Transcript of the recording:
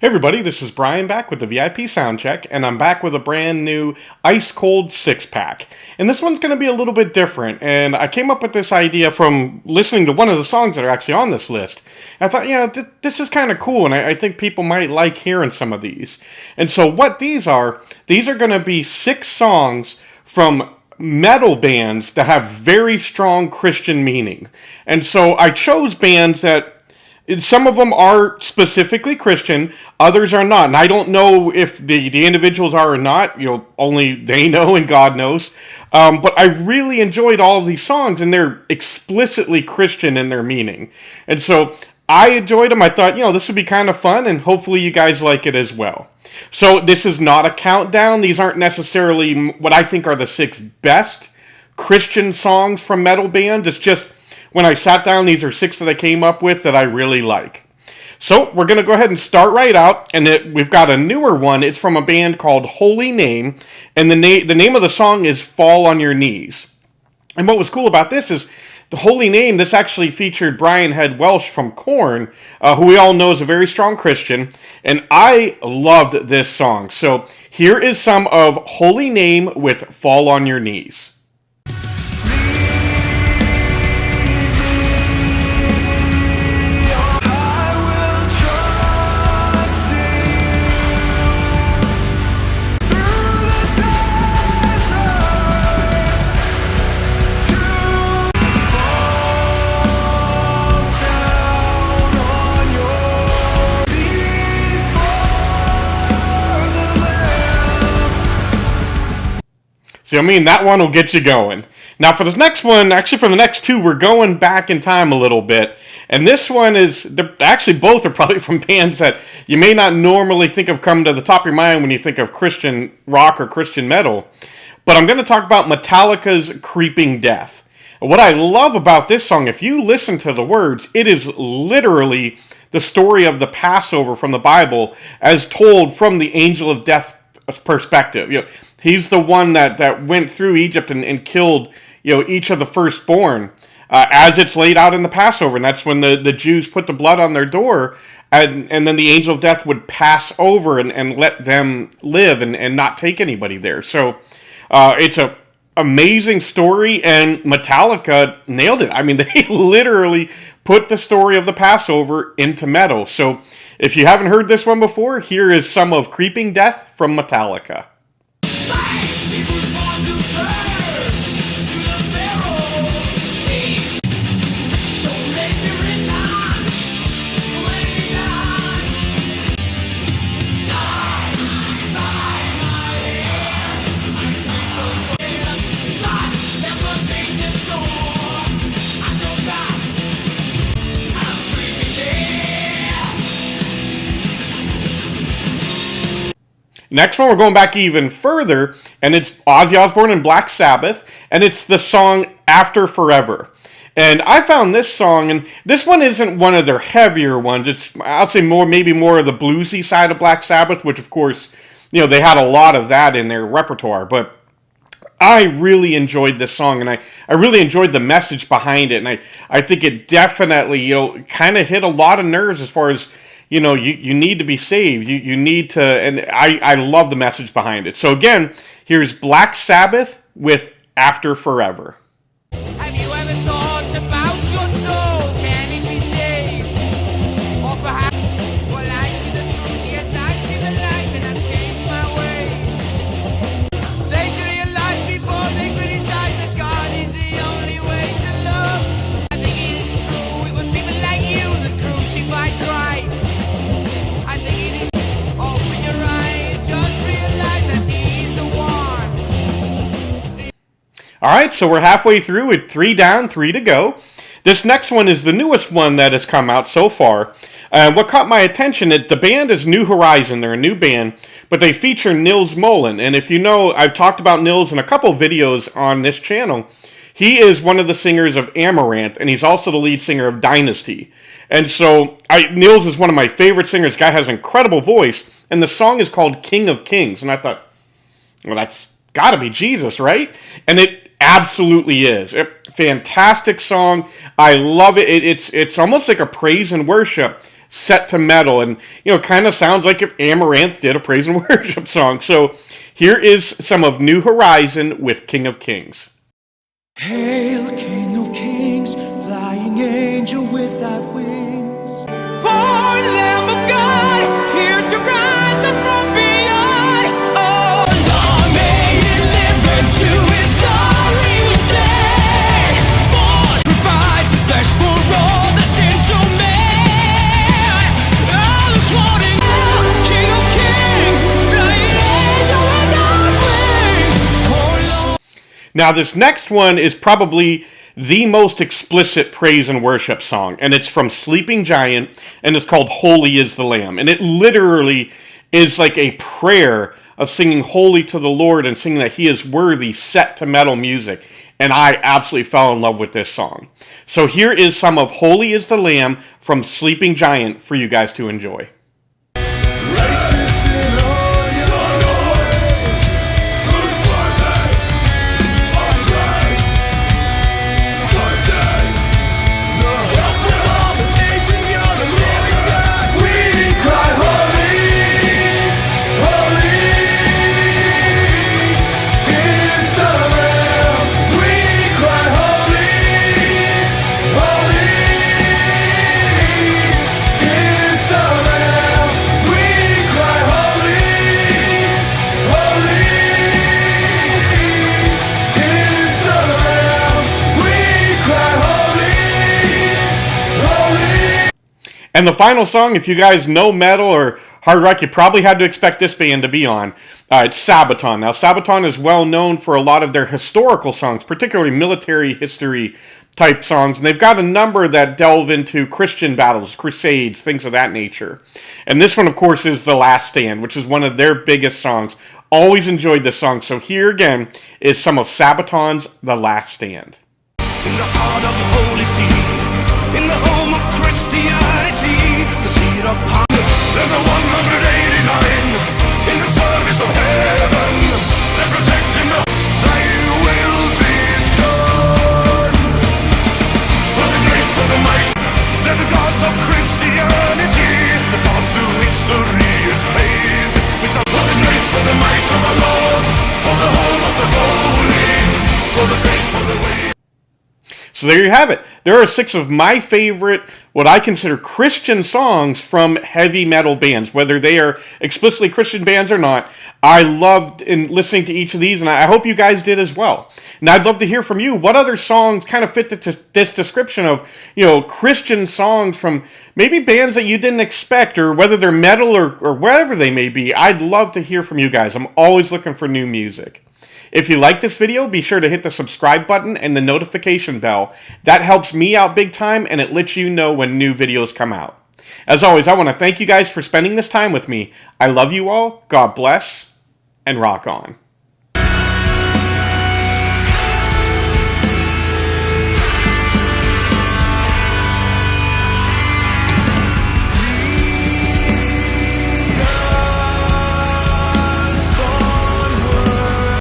Hey everybody, this is Brian back with the VIP Soundcheck, and I'm back with a brand new ice cold 6-pack. And this one's going to be a little bit different, and I came up with this idea from listening to one of the songs that are actually on this list. I thought, this is kind of cool, and I think people might like hearing some of these. And so what these are going to be 6 songs from metal bands that have very strong Christian meaning. And so I chose bands that some of them are specifically Christian, others are not. And I don't know if the individuals are or not. Only they know and God knows. But I really enjoyed all of these songs, and they're explicitly Christian in their meaning. And so I enjoyed them. I thought, this would be kind of fun, and hopefully you guys like it as well. So this is not a countdown. These aren't necessarily what I think are the 6 best Christian songs from metal bands. It's just, when I sat down, these are 6 that I came up with that I really like. So we're going to go ahead and start right out, and we've got a newer one. It's from a band called HolyName, and the name of the song is Fall on Your Knees. And what was cool about this is the HolyName, this actually featured Brian Head Welsh from Korn, who we all know is a very strong Christian, and I loved this song. So here is some of HolyName with Fall on Your Knees. See, that one will get you going. Now, for this next one, actually for the next 2, we're going back in time a little bit. And this one actually both are probably from bands that you may not normally think of coming to the top of your mind when you think of Christian rock or Christian metal. But I'm going to talk about Metallica's Creeping Death. What I love about this song, if you listen to the words, it is literally the story of the Passover from the Bible as told from the angel of death perspective. He's the one that went through Egypt and killed each of the firstborn as it's laid out in the Passover. And that's when the Jews put the blood on their door, and then the angel of death would pass over and let them live and not take anybody there. So it's a amazing story, and Metallica nailed it. They literally put the story of the Passover into metal. So if you haven't heard this one before, here is some of Creeping Death from Metallica. Next one, we're going back even further, and it's Ozzy Osbourne and Black Sabbath, and it's the song After Forever. And I found this song, and this one isn't one of their heavier ones. It's, I'll say, maybe more of the bluesy side of Black Sabbath, which, of course, they had a lot of that in their repertoire. But I really enjoyed this song, and I really enjoyed the message behind it, and I think it definitely, kind of hit a lot of nerves as far as, you need to be saved. You need to, and I love the message behind it. So again, here's Black Sabbath with After Forever. Have you ever thought about your soul? Can it be saved? Or perhaps, well, I see the truth. Yes, I see the light, and I've changed my ways. They should realize before they criticize that God is the only way to love. I think it is true. It was people like you that crucified Christ. I think it is. Open your eyes, just realize that He's the one. All right, so we're halfway through with 3 down, 3 to go. This next one is the newest one that has come out so far. What caught my attention, the band is New Horizon. They're a new band, but they feature Nils Molin. And if you know, I've talked about Nils in a couple videos on this channel. He is one of the singers of Amaranth, and he's also the lead singer of Dynasty. And so, Nils is one of my favorite singers. This guy has an incredible voice, and the song is called King of Kings. And I thought, well, that's got to be Jesus, right? And it absolutely is. Fantastic song. I love it. It's almost like a praise and worship set to metal, and kind of sounds like if Amaranth did a praise and worship song. So here is some of New Horizon with King of Kings. Hail, King of Kings, flying angel without wings. Born Lamb of God, here to rise up from beyond. Oh, long may he live into his glory, we say. Born, sacrifice of flesh for all the sins of man. Oh, the clothing, King of Kings, flying angel without wings. Oh, Lord. Now, this next one is probably the most explicit praise and worship song, and it's from Sleeping Giant, and it's called Holy is the Lamb. And it literally is like a prayer of singing holy to the Lord and singing that he is worthy, set to metal music. And I absolutely fell in love with this song. So here is some of Holy is the Lamb from Sleeping Giant for you guys to enjoy. And the final song, if you guys know metal or hard rock, you probably had to expect this band to be on. It's Sabaton. Now, Sabaton is well known for a lot of their historical songs, particularly military history type songs. And they've got a number that delve into Christian battles, crusades, things of that nature. And this one, of course, is The Last Stand, which is one of their biggest songs. Always enjoyed this song. So here again is some of Sabaton's The Last Stand. In the heart of the holy see, in the home of Christianity, the seed of power, and the 189, in the service of heaven, and protecting the thy will be done. For the grace, for the might, that the gods of Christianity, the path through history is paved. For the grace, for the might of the Lord, for the home of the holy, for the faith, for the way. So there you have it. There are 6 of my favorite, what I consider Christian songs from heavy metal bands, whether they are explicitly Christian bands or not. I loved in listening to each of these, and I hope you guys did as well. And I'd love to hear from you. What other songs kind of fit this description of, Christian songs from maybe bands that you didn't expect, or whether they're metal or whatever they may be. I'd love to hear from you guys. I'm always looking for new music. If you like this video, be sure to hit the subscribe button and the notification bell. That helps me out big time, and it lets you know when new videos come out. As always, I want to thank you guys for spending this time with me. I love you all, God bless, and rock on.